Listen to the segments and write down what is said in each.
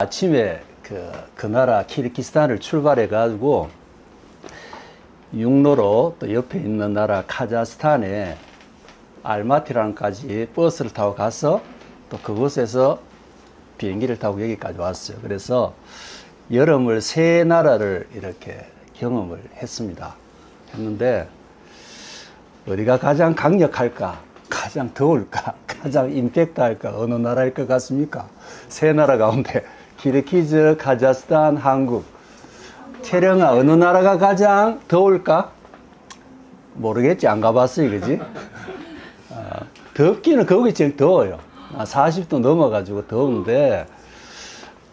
아침에 그 나라 키르기스탄을 출발해 가지고 육로로 또 옆에 있는 나라 카자흐스탄에 알마티랑까지 버스를 타고 가서 또 그곳에서 비행기를 타고 여기까지 왔어요. 그래서 여름을 세 나라를 이렇게 경험을 했습니다. 했는데 어디가 가장 강력할까? 가장 더울까? 가장 임팩트할까? 어느 나라일 것 같습니까? 세 나라 가운데 키르기즈, 카자흐스탄, 한국. 채령아, 어느 나라가 가장 더울까? 모르겠지. 안 가봤어요. 그지? 덥기는 거기 제일 더워요. 40도 넘어가지고 더운데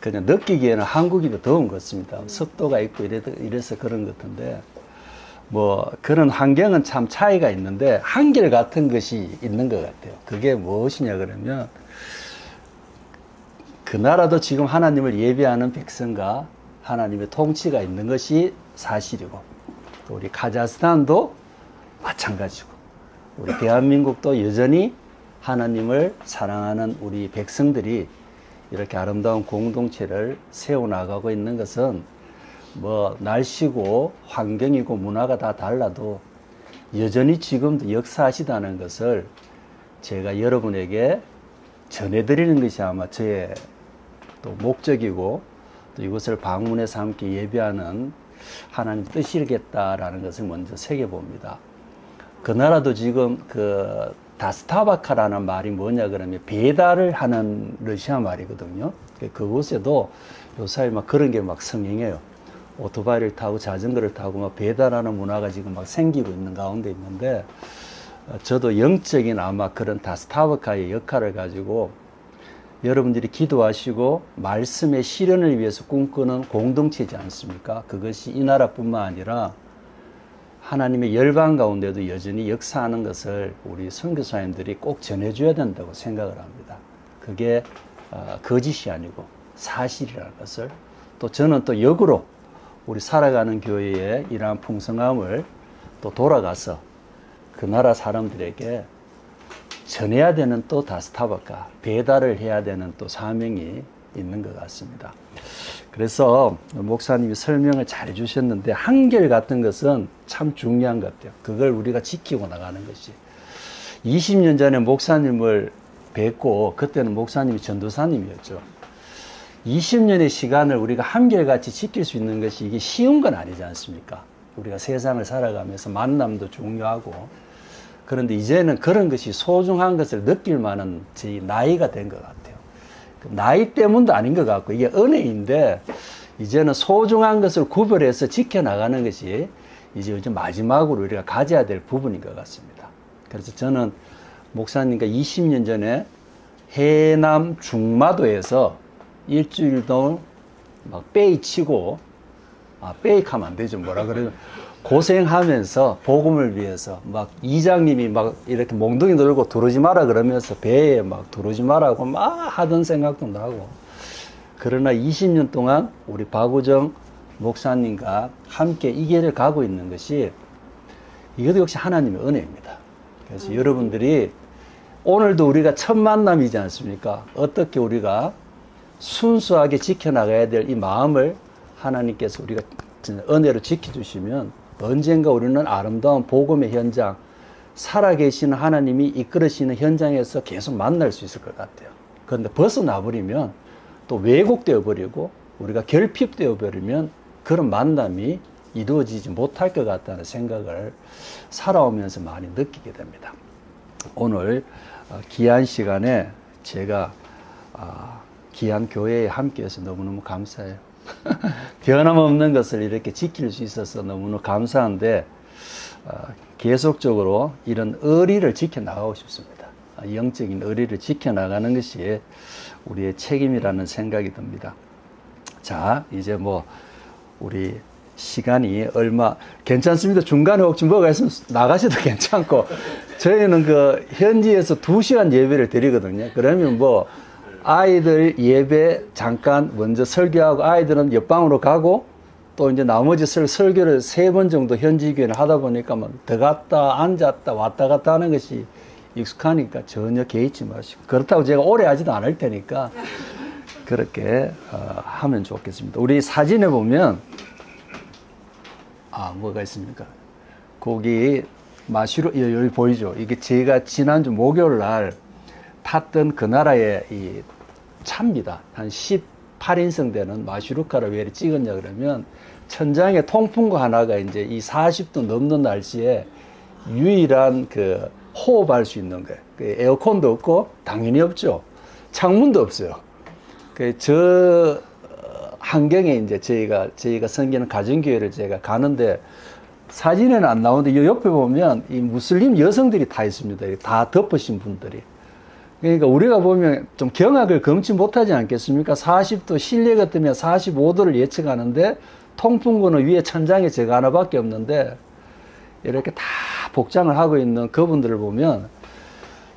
그냥 느끼기에는 한국이 더 더운 것 같습니다. 습도가 있고 이래서 그런 것 같은데 뭐 그런 환경은 참 차이가 있는데 한결 같은 것이 있는 것 같아요. 그게 무엇이냐 그러면 그 나라도 지금 하나님을 예배하는 백성과 하나님의 통치가 있는 것이 사실이고 또 우리 카자흐스탄도 마찬가지고 우리 대한민국도 여전히 하나님을 사랑하는 우리 백성들이 이렇게 아름다운 공동체를 세워나가고 있는 것은 뭐 날씨고 환경이고 문화가 다 달라도 여전히 지금도 역사하시다는 것을 제가 여러분에게 전해드리는 것이 아마 저의 또 목적이고 또 이곳을 방문해서 함께 예배하는 하나님 뜻이겠다라는 것을 먼저 새겨봅니다. 그 나라도 지금 그 다스타바카라는 말이 뭐냐 그러면 배달을 하는 러시아 말이거든요. 그곳에도 요사이 막 그런 게 막 성행해요. 오토바이를 타고 자전거를 타고 막 배달하는 문화가 지금 막 생기고 있는 가운데 있는데 저도 영적인 아마 그런 다스타바카의 역할을 가지고 여러분들이 기도하시고 말씀의 실현을 위해서 꿈꾸는 공동체지 않습니까? 그것이 이 나라뿐만 아니라 하나님의 열방 가운데도 여전히 역사하는 것을 우리 선교사님들이 꼭 전해줘야 된다고 생각을 합니다. 그게 거짓이 아니고 사실이라는 것을 또 저는 또 역으로 우리 살아가는 교회의 이러한 풍성함을 또 돌아가서 그 나라 사람들에게 전해야 되는 또 다스타바카 배달을 해야 되는 또 사명이 있는 것 같습니다. 그래서 목사님이 설명을 잘 해주셨는데 한결같은 것은 참 중요한 것 같아요. 그걸 우리가 지키고 나가는 것이 20년 전에 목사님을 뵙고 그때는 목사님이 전도사님이었죠. 20년의 시간을 우리가 한결같이 지킬 수 있는 것이 이게 쉬운 건 아니지 않습니까? 우리가 세상을 살아가면서 만남도 중요하고 그런데 이제는 그런 것이 소중한 것을 느낄 만한 제 나이가 된 것 같아요. 나이 때문도 아닌 것 같고 이게 은혜인데 이제는 소중한 것을 구별해서 지켜나가는 것이 이제 요즘 마지막으로 우리가 가져야 될 부분인 것 같습니다. 그래서 저는 목사님과 20년 전에 해남 중마도에서 일주일 동안 막 빼이치고 빼이하면 안 되죠. 뭐라 그래요. 고생하면서 복음을 위해서 막 이장님이 막 이렇게 몽둥이 들고 들어오지 마라 그러면서 배에 막 들어오지 마라고 막 하던 생각도 나고 그러나 20년 동안 우리 박우정 목사님과 함께 이 길을 가고 있는 것이 이것도 역시 하나님의 은혜입니다. 그래서 여러분들이 오늘도 우리가 첫 만남이지 않습니까? 어떻게 우리가 순수하게 지켜나가야 될 이 마음을 하나님께서 우리가 은혜로 지켜주시면 언젠가 우리는 아름다운 복음의 현장, 살아계시는 하나님이 이끌으시는 현장에서 계속 만날 수 있을 것 같아요. 그런데 벗어나버리면 또 왜곡되어 버리고 우리가 결핍되어 버리면 그런 만남이 이루어지지 못할 것 같다는 생각을 살아오면서 많이 느끼게 됩니다. 오늘 귀한 시간에 제가 귀한 교회에 함께해서 너무너무 감사해요. 변함없는 것을 이렇게 지킬 수 있어서 너무너무 감사한데 계속적으로 이런 의리를 지켜나가고 싶습니다. 영적인 의리를 지켜나가는 것이 우리의 책임이라는 생각이 듭니다. 자, 이제 뭐 우리 시간이 얼마 괜찮습니다. 중간에 혹시 뭐가 있으면 나가셔도 괜찮고 저희는 그 현지에서 2시간 예배를 드리거든요. 그러면 뭐 아이들 예배 잠깐 먼저 설교하고 아이들은 옆방으로 가고 또 이제 나머지 설교를 3번 정도 현지 교회를 하다 보니까 막 들어갔다 앉았다 왔다 갔다 하는 것이 익숙하니까 전혀 개의치 마시고 그렇다고 제가 오래 하지도 않을 테니까 그렇게 하면 좋겠습니다. 우리 사진에 보면 뭐가 있습니까? 거기 마시로 여기 보이죠? 이게 제가 지난주 목요일 날 탔던 그 나라의 이 차입니다. 한 18인승 되는 마슈루카를 왜 찍었냐 그러면 천장에 통풍구 하나가 이제 이 40도 넘는 날씨에 유일한 그 호흡할 수 있는 거예요. 그 에어컨도 없고 당연히 없죠. 창문도 없어요. 저 환경에 이제 저희가 섬기는 가정교회를 제가 가는데 사진에는 안 나오는데 이 옆에 보면 이 무슬림 여성들이 다 있습니다. 다 덮으신 분들이. 그러니까 우리가 보면 좀 경악을 금치 못하지 않겠습니까? 40도 실내 같으면 45도를 예측하는데 통풍구는 위에 천장에 저거 하나밖에 없는데 이렇게 다 복장을 하고 있는 그분들을 보면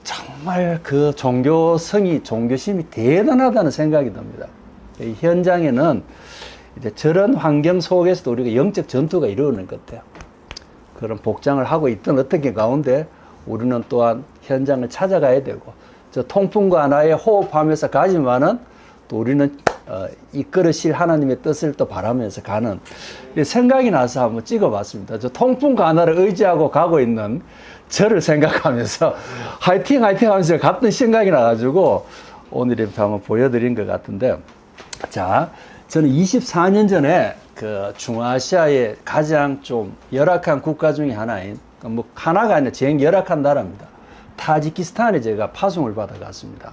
정말 그 종교심이 대단하다는 생각이 듭니다. 이 현장에는 이제 저런 환경 속에서도 우리가 영적 전투가 이루어지는 것 같아요. 그런 복장을 하고 있던 어떻게 가운데 우리는 또한 현장을 찾아가야 되고 저 통풍구 하나에 호흡하면서 가지만은 또 우리는 이끌으실 하나님의 뜻을 또 바라면서 가는 생각이 나서 한번 찍어봤습니다. 저 통풍구 하나를 의지하고 가고 있는 저를 생각하면서 화이팅 하면서 갔던 생각이 나가지고 오늘 이렇게 한번 보여드린 것 같은데, 자, 저는 24년 전에 그 중아시아의 가장 좀 열악한 국가 중에 하나인, 뭐 하나가 아니라 제일 열악한 나라입니다. 타지키스탄에 제가 파송을 받아갔습니다.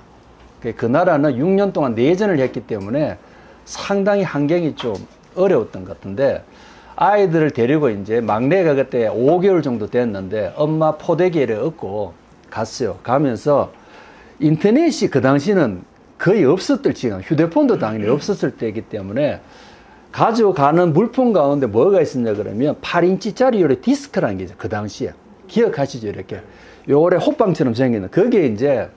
그 나라는 6년 동안 내전을 했기 때문에 상당히 환경이 좀 어려웠던 것 같은데, 아이들을 데리고 이제 막내가 그때 5개월 정도 됐는데 엄마 포대기를 얻고 갔어요. 가면서 인터넷이 그 당시는 거의 없었을 지금 휴대폰도 당연히 없었을 때이기 때문에 가져가는 물품 가운데 뭐가 있었냐 그러면 8인치짜리 요래 디스크라는 게 있어요. 그 당시에 기억하시죠? 이렇게 요래 호빵처럼 생기는 그게 이제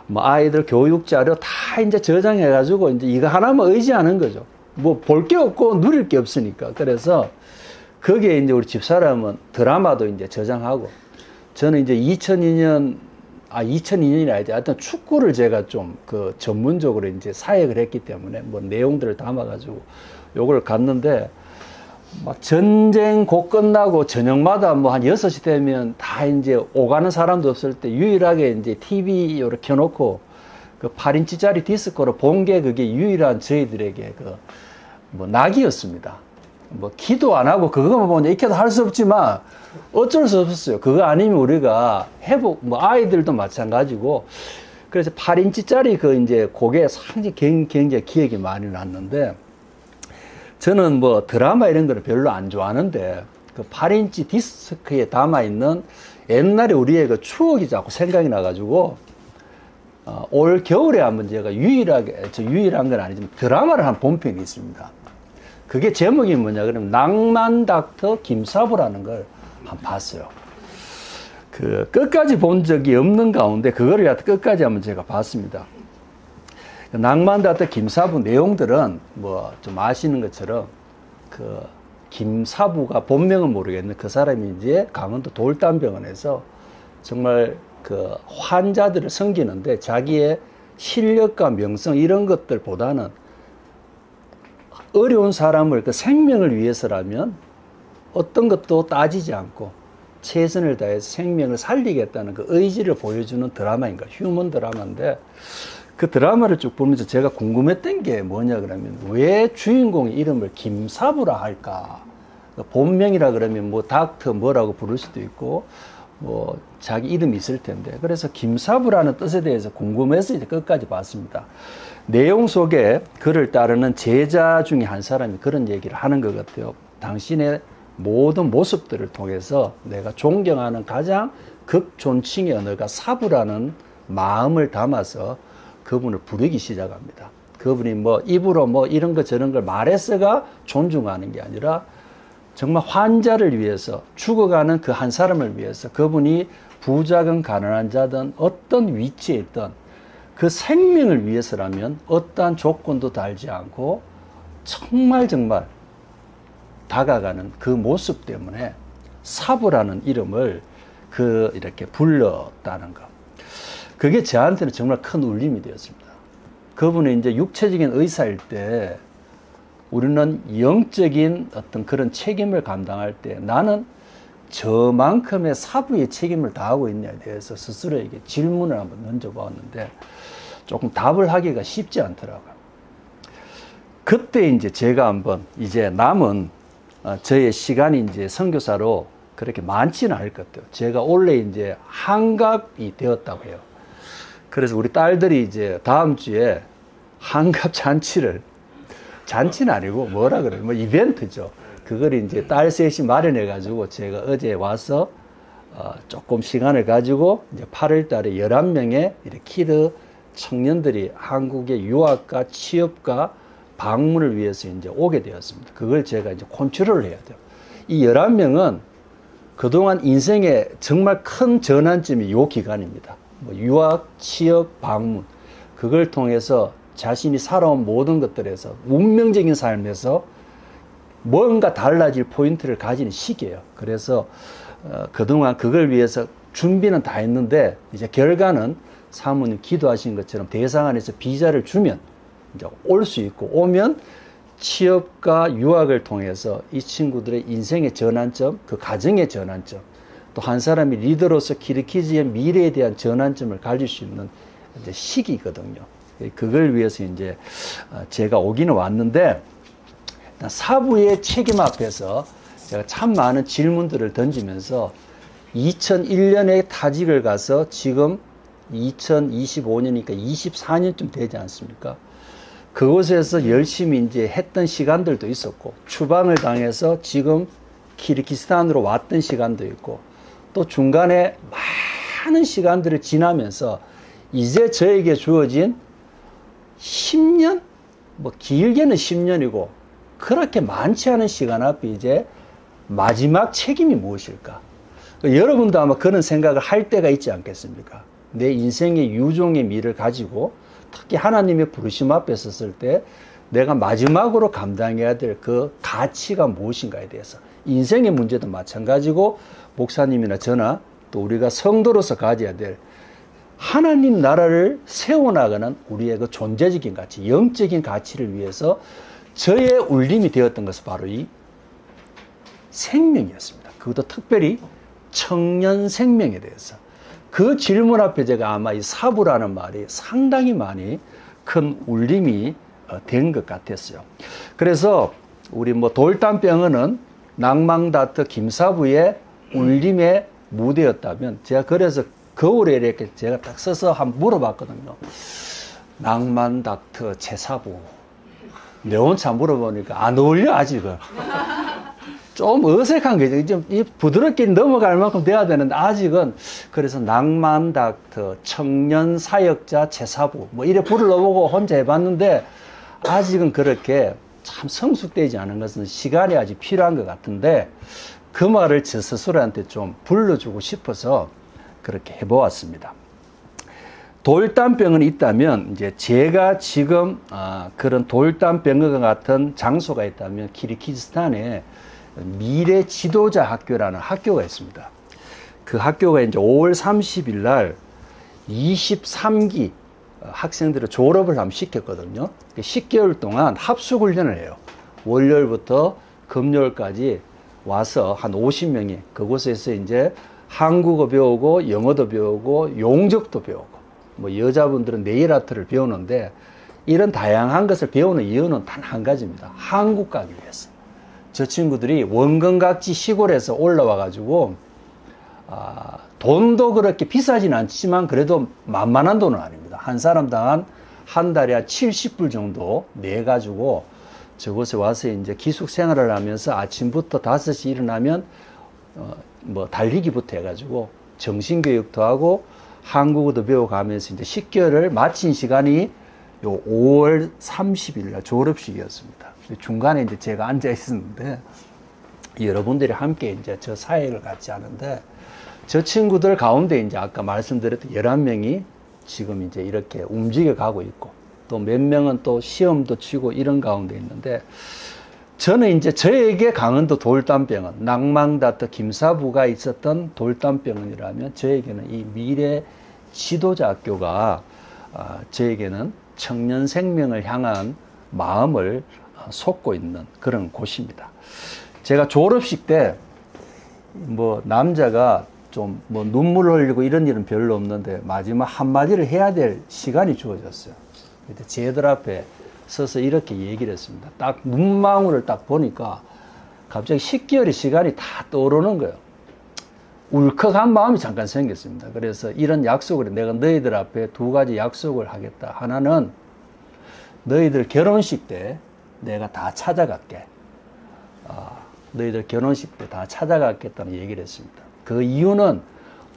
뭐 아이들 교육 자료 다 이제 저장해 가지고 이제 이거 하나만 의지하는 거죠. 뭐 볼 게 없고 누릴 게 없으니까. 그래서 거기에 이제 우리 집사람은 드라마도 이제 저장하고, 저는 이제 2002년이 아니지. 하여튼 축구를 제가 좀 그 전문적으로 이제 사역을 했기 때문에 뭐 내용들을 담아가지고 요걸 갔는데, 막 전쟁 곧 끝나고 저녁마다 뭐 한 6시 되면 다 이제 오가는 사람도 없을 때 유일하게 이제 TV 요렇게 켜놓고 그 8인치짜리 디스크로 본 게 그게 유일한 저희들에게 그 뭐 낙이었습니다. 뭐 기도 안 하고 그거만 보면 이렇게도 할 수 없지만 어쩔 수 없었어요. 그거 아니면 우리가 뭐 아이들도 마찬가지고. 그래서 8인치짜리 그 이제 그게 상당히 굉장히 기억이 많이 났는데, 저는 뭐 드라마 이런 거를 별로 안 좋아하는데 그 8인치 디스크에 담아있는 옛날에 우리의 그 추억이 자꾸 생각이 나가지고 올 겨울에 한번 제가 유일한 건 아니지만 드라마를 한 본 편이 있습니다. 그게 제목이 뭐냐 그러면 낭만 닥터 김사부라는 걸 한번 봤어요. 그 끝까지 본 적이 없는 가운데 그거를 끝까지 한번 제가 봤습니다. 낭만 닥터 김사부 내용들은 뭐 좀 아시는 것처럼 그 김사부가 본명은 모르겠는데 그 사람이 이제 강원도 돌담병원에서 정말 그 환자들을 섬기는데 자기의 실력과 명성 이런 것들보다는 어려운 사람을 그 생명을 위해서라면 어떤 것도 따지지 않고 최선을 다해서 생명을 살리겠다는 그 의지를 보여주는 드라마인가, 휴먼 드라마인데, 그 드라마를 쭉 보면서 제가 궁금했던 게 뭐냐 그러면 왜 주인공의 이름을 김사부라 할까? 본명이라 그러면 뭐 닥터 뭐라고 부를 수도 있고 뭐 자기 이름이 있을 텐데, 그래서 김사부라는 뜻에 대해서 궁금해서 이제 끝까지 봤습니다. 내용 속에 그를 따르는 제자 중에 한 사람이 그런 얘기를 하는 것 같아요. 당신의 모든 모습들을 통해서 내가 존경하는 가장 극존칭의 언어가 사부라는 마음을 담아서 그분을 부르기 시작합니다. 그분이 뭐 입으로 뭐 이런 거 저런 걸 말해서가 존중하는 게 아니라 정말 환자를 위해서, 죽어가는 그 한 사람을 위해서, 그분이 부자든 가난한 자든 어떤 위치에 있든 그 생명을 위해서라면 어떠한 조건도 달지 않고 정말 다가가는 그 모습 때문에 사부라는 이름을 이렇게 불렀다는 것. 그게 저한테는 정말 큰 울림이 되었습니다. 그분은 이제 육체적인 의사일 때 우리는 영적인 어떤 그런 책임을 감당할 때 나는 저만큼의 사부의 책임을 다하고 있냐에 대해서 스스로에게 질문을 한번 던져보았는데 조금 답을 하기가 쉽지 않더라고요. 그때 이제 제가 한번 이제 남은 저의 시간이 이제 선교사로 그렇게 많지는 않을 것 같아요. 제가 원래 이제 한갑이 되었다고 해요. 그래서 우리 딸들이 이제 다음 주에 한갑 잔치는 아니고 뭐라 그래요? 뭐 이벤트죠. 그걸 이제 딸 셋이 마련해가지고 제가 어제 와서 조금 시간을 가지고 이제 8월 달에 11명의 키드 청년들이 한국의 유학과 취업과 방문을 위해서 이제 오게 되었습니다. 그걸 제가 이제 컨트롤을 해야 돼요. 이 11명은 그동안 인생에 정말 큰 전환점이 이 기간입니다. 뭐 유학, 취업, 방문. 그걸 통해서 자신이 살아온 모든 것들에서 운명적인 삶에서 뭔가 달라질 포인트를 가지는 시기예요. 그래서 그동안 그걸 위해서 준비는 다 했는데 이제 결과는 사모님 기도하신 것처럼 대상 안에서 비자를 주면 이제 올 수 있고 오면 취업과 유학을 통해서 이 친구들의 인생의 전환점, 그 가정의 전환점, 또 한 사람이 리더로서 키르키즈의 미래에 대한 전환점을 가질 수 있는 이제 시기거든요. 그걸 위해서 이제 제가 오기는 왔는데 사부의 책임 앞에서 제가 참 많은 질문들을 던지면서 2001년에 타직을 가서 지금 2025년이니까 24년쯤 되지 않습니까? 그곳에서 열심히 이제 했던 시간들도 있었고 추방을 당해서 지금 키르기스탄으로 왔던 시간도 있고 또 중간에 많은 시간들을 지나면서 이제 저에게 주어진 10년? 뭐 길게는 10년이고 그렇게 많지 않은 시간 앞에 이제 마지막 책임이 무엇일까? 여러분도 아마 그런 생각을 할 때가 있지 않겠습니까? 내 인생의 유종의 미를 가지고 특히 하나님의 부르심 앞에 섰을 때 내가 마지막으로 감당해야 될 그 가치가 무엇인가에 대해서 인생의 문제도 마찬가지고 목사님이나 저나 또 우리가 성도로서 가져야 될 하나님 나라를 세워나가는 우리의 그 존재적인 가치, 영적인 가치를 위해서 저의 울림이 되었던 것은 바로 이 생명이었습니다. 그것도 특별히 청년 생명에 대해서. 그 질문 앞에 제가 아마 이 사부라는 말이 상당히 많이 큰 울림이 된 것 같았어요. 그래서 우리 뭐 돌담병원은 낭망다트 김사부의 울림의 무대였다면 제가 그래서 거울에 이렇게 제가 딱 써서 한번 물어봤거든요. 낭만닥터 최사부. 내 혼자 물어보니까 안 어울려, 아직은. 좀 어색한 거죠. 좀 부드럽게 넘어갈 만큼 돼야 되는데, 아직은. 그래서 낭만닥터, 청년사역자 최사부. 뭐 이래 불러보고 혼자 해봤는데, 아직은 그렇게 참 성숙되지 않은 것은 시간이 아직 필요한 것 같은데, 그 말을 저 스스로한테 좀 불러주고 싶어서 그렇게 해보았습니다. 돌담병원이 있다면 이제 제가 지금 그런 돌담병원 같은 장소가 있다면 키르기즈스탄에 미래 지도자 학교라는 학교가 있습니다. 그 학교가 이제 5월 30일 날 23기 학생들을 졸업을 한번 시켰거든요. 10개월 동안 합숙훈련을 해요. 월요일부터 금요일까지 와서 한 50명이 그곳에서 이제 한국어 배우고 영어도 배우고 용접도 배우고 뭐 여자분들은 네일 아트를 배우는데 이런 다양한 것을 배우는 이유는 단 한 가지입니다. 한국 가기 위해서. 저 친구들이 원근각지 시골에서 올라와 가지고 돈도 그렇게 비싸진 않지만 그래도 만만한 돈은 아닙니다. 한 사람당 한 달에 한 70불 정도 내 가지고 저곳에 와서 이제 기숙 생활을 하면서 아침부터 5시 일어나면 뭐 달리기부터 해가지고 정신교육도 하고 한국어도 배워가면서 이제 10개월을 마친 시간이 요 5월 30일 날 졸업식이었습니다. 중간에 이제 제가 앉아 있었는데 여러분들이 함께 이제 저 사역을 같이 하는데 저 친구들 가운데 이제 아까 말씀드렸던 11명이 지금 이제 이렇게 움직여 가고 있고 또 몇 명은 또 시험도 치고 이런 가운데 있는데 저는 이제 저에게 강원도 돌담병원, 낭망다트 김사부가 있었던 돌담병원이라면 저에게는 이 미래 지도자 학교가 저에게는 청년 생명을 향한 마음을 쏟고 있는 그런 곳입니다. 제가 졸업식 때 뭐 남자가 좀 뭐 눈물 흘리고 이런 일은 별로 없는데 마지막 한마디를 해야 될 시간이 주어졌어요. 그때 쟤들 앞에 서서 이렇게 얘기를 했습니다. 딱 눈망울을 딱 보니까 갑자기 10개월의 시간이 다 떠오르는 거예요. 울컥한 마음이 잠깐 생겼습니다. 그래서 이런 약속을 내가 너희들 앞에 두 가지 약속을 하겠다. 하나는 너희들 결혼식 때 내가 다 찾아갈게. 너희들 결혼식 때 다 찾아가겠다는 얘기를 했습니다. 그 이유는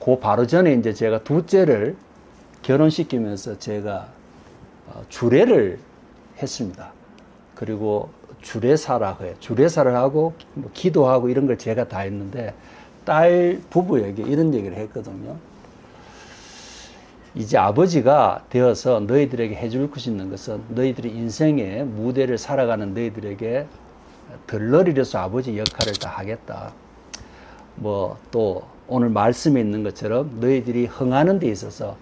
그 바로 전에 이제 제가 둘째를 결혼시키면서 제가 주례를 했습니다. 그리고 주례사라고 해요. 주례사를 하고 뭐 기도하고 이런 걸 제가 다 했는데 딸 부부에게 이런 얘기를 했거든요. 이제 아버지가 되어서 너희들에게 해줄 수 있는 것은 너희들이 인생의 무대를 살아가는 너희들에게 덜러리려서 아버지 역할을 다 하겠다. 뭐 또 오늘 말씀에 있는 것처럼 너희들이 흥하는 데 있어서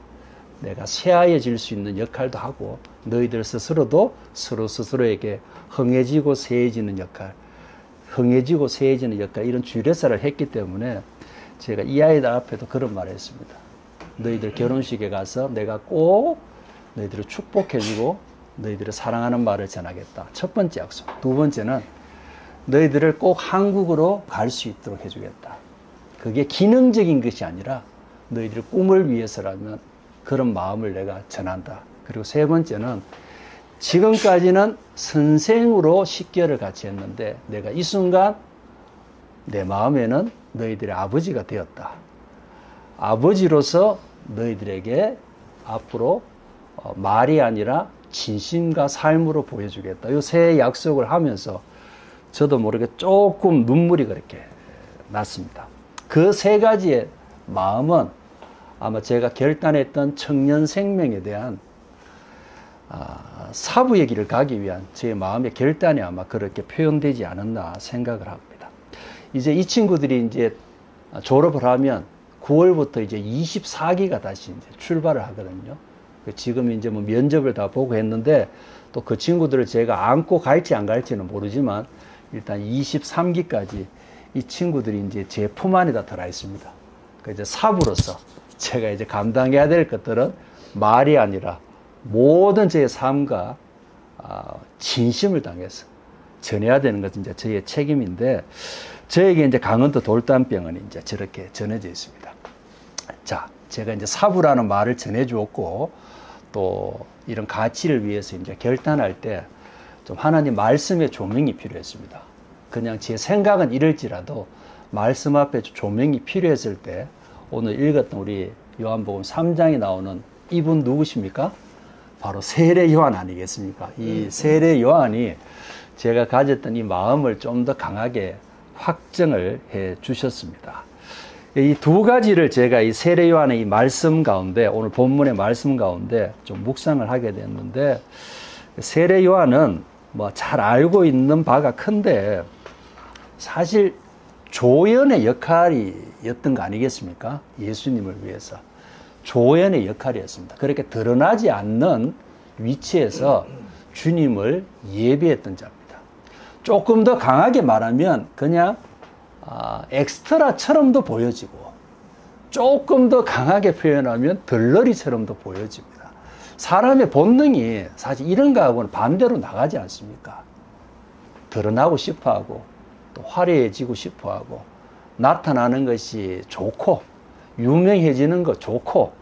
내가 쇠하여질 수 있는 역할도 하고 너희들 스스로도 서로 스스로에게 흥해지고 쇠해지는 역할, 흥해지고 쇠해지는 역할 이런 주례사를 했기 때문에 제가 이 아이들 앞에도 그런 말을 했습니다. 너희들 결혼식에 가서 내가 꼭 너희들을 축복해주고 너희들을 사랑하는 말을 전하겠다. 첫 번째 약속. 두 번째는 너희들을 꼭 한국으로 갈 수 있도록 해주겠다. 그게 기능적인 것이 아니라 너희들의 꿈을 위해서라면 그런 마음을 내가 전한다. 그리고 세 번째는 지금까지는 선생으로 10개월을 같이 했는데 내가 이 순간 내 마음에는 너희들의 아버지가 되었다. 아버지로서 너희들에게 앞으로 말이 아니라 진심과 삶으로 보여주겠다. 이 세 약속을 하면서 저도 모르게 조금 눈물이 그렇게 났습니다. 그 세 가지의 마음은 아마 제가 결단했던 청년 생명에 대한 사부의 길을 가기 위한 제 마음의 결단이 아마 그렇게 표현되지 않았나 생각을 합니다. 이제 이 친구들이 이제 졸업을 하면 9월부터 이제 24기가 다시 이제 출발을 하거든요. 지금 이제 뭐 면접을 다 보고 했는데 또 그 친구들을 제가 안고 갈지 안 갈지는 모르지만 일단 23기까지 이 친구들이 이제 제 품 안에 다 들어 있습니다. 그 이제 사부로서 제가 이제 감당해야 될 것들은 말이 아니라 모든 제 삶과 진심을 당해서 전해야 되는 것은 이제 저의 책임인데 저에게 이제 강원도 돌담병은 이제 저렇게 전해져 있습니다. 자, 제가 이제 사부라는 말을 전해 주었고 또 이런 가치를 위해서 이제 결단할 때 좀 하나님 말씀의 조명이 필요했습니다. 그냥 제 생각은 이럴지라도 말씀 앞에 조명이 필요했을 때 오늘 읽었던 우리 요한복음 3장에 나오는 이분 누구십니까? 바로 세례 요한 아니겠습니까? 이 세례 요한이 제가 가졌던 이 마음을 좀 더 강하게 확정을 해 주셨습니다. 이 두 가지를 제가 이 세례 요한의 이 말씀 가운데 오늘 본문의 말씀 가운데 좀 묵상을 하게 됐는데 세례 요한은 뭐 잘 알고 있는 바가 큰데 사실 조연의 역할이었던 거 아니겠습니까? 예수님을 위해서 조연의 역할이었습니다. 그렇게 드러나지 않는 위치에서 주님을 예비했던 자입니다. 조금 더 강하게 말하면 그냥 엑스트라처럼도 보여지고 조금 더 강하게 표현하면 덜러리처럼도 보여집니다. 사람의 본능이 사실 이런 거하고는 반대로 나가지 않습니까? 드러나고 싶어하고 또 화려해지고 싶어하고 나타나는 것이 좋고 유명해지는 거 좋고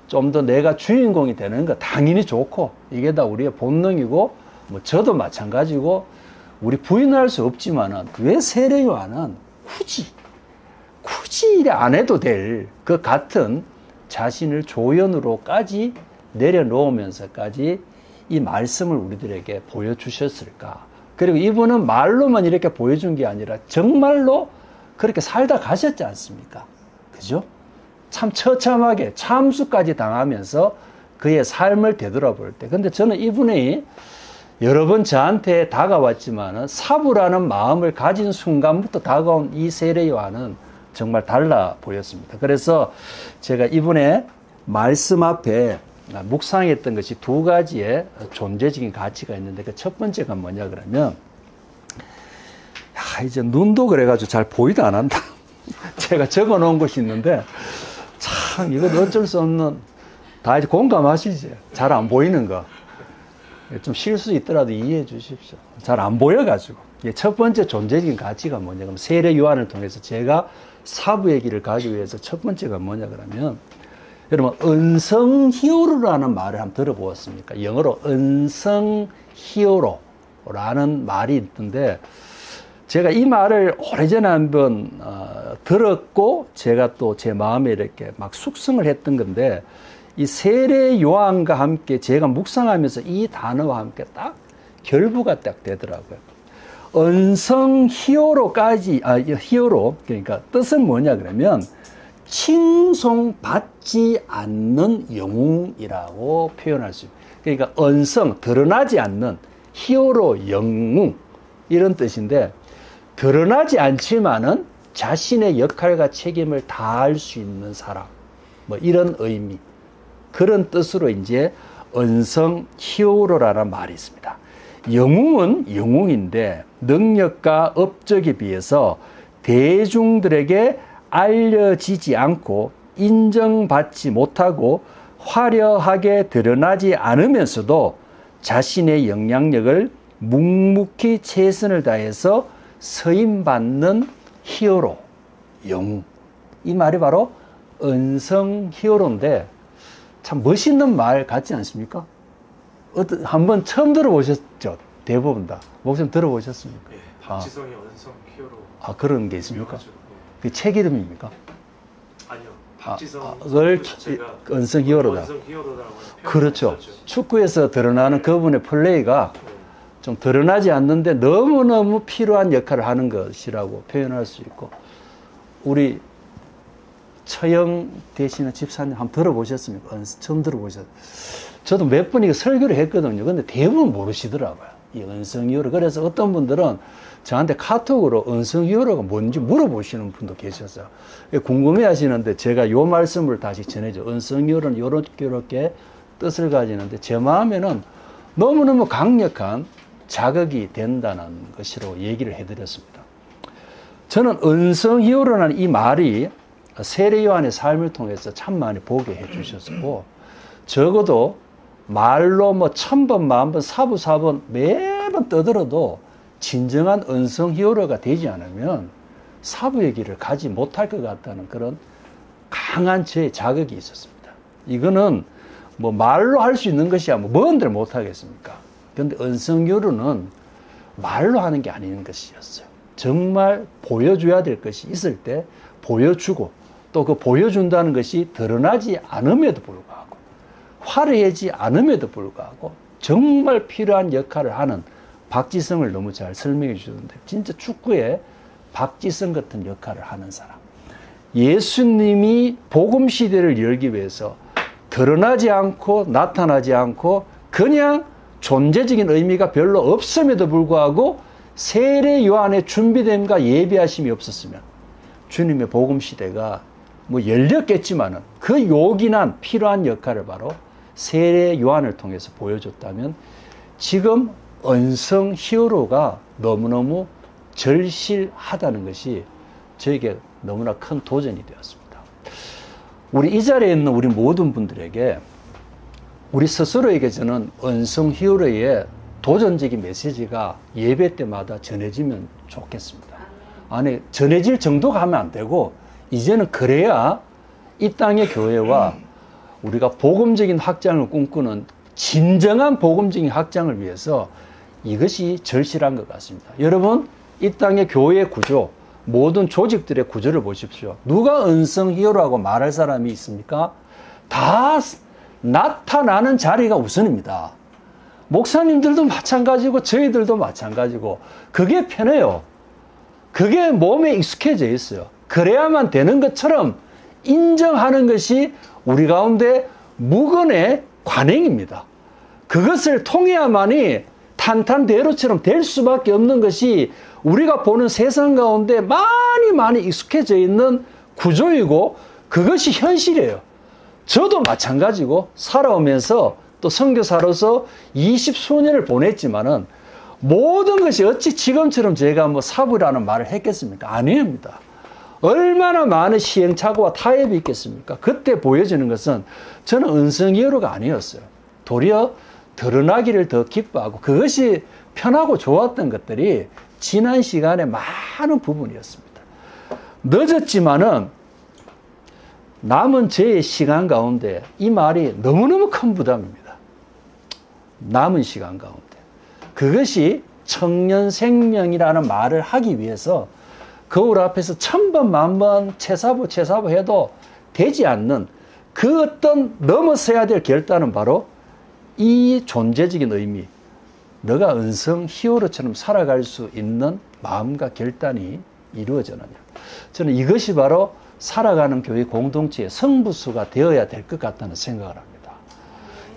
좀 더 내가 주인공이 되는 거 당연히 좋고 이게 다 우리의 본능이고 뭐 저도 마찬가지고 우리 부인할 수 없지만은 왜 세례 요한은 굳이 이래 안 해도 될 그 같은 자신을 조연으로까지 내려놓으면서까지 이 말씀을 우리들에게 보여주셨을까? 그리고 이분은 말로만 이렇게 보여준 게 아니라 정말로 그렇게 살다 가셨지 않습니까? 그죠? 참 처참하게 참수까지 당하면서 그의 삶을 되돌아볼 때. 근데 저는 이분이 여러 번 저한테 다가왔지만은 사부라는 마음을 가진 순간부터 다가온 이 세례 요한은 정말 달라 보였습니다. 그래서 제가 이분의 말씀 앞에 묵상했던 것이 두 가지의 존재적인 가치가 있는데 그 첫 번째가 뭐냐 그러면 이제 눈도 그래가지고 잘 보이도 안 한다. 제가 적어 놓은 것이 있는데 참 이건 어쩔 수 없는 다 이제 공감하시죠. 잘 안 보이는 거. 좀 실수 있더라도 이해해 주십시오. 잘 안 보여가지고. 첫 번째 존재적인 가치가 뭐냐 그러면 세례 요한을 통해서 제가 사부의 길을 가기 위해서 첫 번째가 뭐냐 그러면 여러분 은성 히어로라는 말을 한번 들어보았습니까? 영어로 은성 히어로라는 말이 있던데 제가 이 말을 오래전에 한번 들었고 제가 또 제 마음에 이렇게 막 숙성을 했던 건데 이 세례 요한과 함께 제가 묵상하면서 이 단어와 함께 딱 결부가 딱 되더라고요. 은성 히어로까지 히어로 그러니까 뜻은 뭐냐 그러면 칭송받지 않는 영웅이라고 표현할 수 있어요. 그러니까 은성 드러나지 않는 히어로 영웅 이런 뜻인데 드러나지 않지만은 자신의 역할과 책임을 다할 수 있는 사람 뭐 이런 의미 그런 뜻으로 이제 은성 히어로라는 말이 있습니다. 영웅은 영웅인데 능력과 업적에 비해서 대중들에게 알려지지 않고 인정받지 못하고 화려하게 드러나지 않으면서도 자신의 영향력을 묵묵히 최선을 다해서 서임받는 히어로, 영웅. 이 말이 바로 은성 히어로인데 참 멋있는 말 같지 않습니까? 한번 처음 들어보셨죠? 대부분 다. 목사님 들어보셨습니까? 네, 박지성의 은성 히어로. 그런 게 있습니까? 유명하죠. 그 책 이름입니까? 아니요. 박지성 그걸 은성 히어로다. 은성 히어로라고 그렇죠. 했었죠. 축구에서 드러나는 그분의 플레이가 좀 드러나지 않는데 너무너무 필요한 역할을 하는 것이라고 표현할 수 있고 우리 처형 되시는 집사님 한번 들어보셨습니까? 처음 들어보셨어요. 저도 몇 번 이거 설교를 했거든요. 근데 대부분 모르시더라고요. 이 은성 히어로. 그래서 어떤 분들은 저한테 카톡으로 은성 히어로가 뭔지 물어보시는 분도 계셨어요. 궁금해 하시는데 제가 요 말씀을 다시 전해줘. 은성 히어로는 요렇게 뜻을 가지는데 제 마음에는 너무너무 강력한 자극이 된다는 것으로 얘기를 해드렸습니다. 저는 은성 히어로라는 이 말이 세례 요한의 삶을 통해서 참 많이 보게 해주셨고 적어도 말로 뭐 1000번, 10,000번, 사부사번 매번 떠들어도 진정한 은성 히어로가 되지 않으면 사부의 길을 가지 못할 것 같다는 그런 강한 저의 자극이 있었습니다. 이거는 뭐 말로 할 수 있는 것이야 뭐 뭔들 못하겠습니까? 그런데 은성 히어로는 말로 하는 게 아닌 것이었어요. 정말 보여줘야 될 것이 있을 때 보여주고 또 그 보여준다는 것이 드러나지 않음에도 불구하고 화려하지 않음에도 불구하고 정말 필요한 역할을 하는 박지성을 너무 잘 설명해 주셨는데 진짜 축구에 박지성 같은 역할을 하는 사람. 예수님이 복음 시대를 열기 위해서 드러나지 않고 나타나지 않고 그냥 존재적인 의미가 별로 없음에도 불구하고 세례 요한의 준비됨과 예비하심이 없었으면 주님의 복음 시대가 뭐 열렸겠지만은 그 요긴한 필요한 역할을 바로 세례 요한을 통해서 보여줬다면 지금 은성 히어로가 너무너무 절실하다는 것이 저에게 너무나 큰 도전이 되었습니다. 우리 이 자리에 있는 우리 모든 분들에게 우리 스스로에게 저는 은성 히어로의 도전적인 메시지가 예배 때마다 전해지면 좋겠습니다. 아니 전해질 정도가 하면 안 되고 이제는 그래야 이 땅의 교회와 우리가 복음적인 확장을 꿈꾸는 진정한 복음적인 확장을 위해서 이것이 절실한 것 같습니다. 여러분 이 땅의 교회 구조 모든 조직들의 구조를 보십시오. 누가 은성 히어로하고 말할 사람이 있습니까? 다 나타나는 자리가 우선입니다. 목사님들도 마찬가지고 저희들도 마찬가지고 그게 편해요. 그게 몸에 익숙해져 있어요. 그래야만 되는 것처럼 인정하는 것이 우리 가운데 묵은의 관행입니다. 그것을 통해야만이 탄탄대로처럼 될 수밖에 없는 것이 우리가 보는 세상 가운데 많이 익숙해져 있는 구조이고 그것이 현실이에요. 저도 마찬가지고 살아오면서 또 선교사로서 20수년을 보냈지만은 모든 것이 어찌 지금처럼 제가 뭐 사부라는 말을 했겠습니까? 아닙니다. 얼마나 많은 시행착오와 타협이 있겠습니까? 그때 보여지는 것은 저는 은성이어로가 아니었어요. 도리어 드러나기를 더 기뻐하고 그것이 편하고 좋았던 것들이 지난 시간에 많은 부분이었습니다. 늦었지만은 남은 저의 시간 가운데 이 말이 너무너무 큰 부담입니다. 남은 시간 가운데. 그것이 청년 생명이라는 말을 하기 위해서 거울 앞에서 1000번, 10,000번 채사부 해도 되지 않는 그 어떤 넘어서야 될 결단은 바로 이 존재적인 의미, 너가 은성 히어로처럼 살아갈 수 있는 마음과 결단이 이루어져느냐. 저는 이것이 바로 살아가는 교회 공동체의 성부수가 되어야 될 것 같다는 생각을 합니다.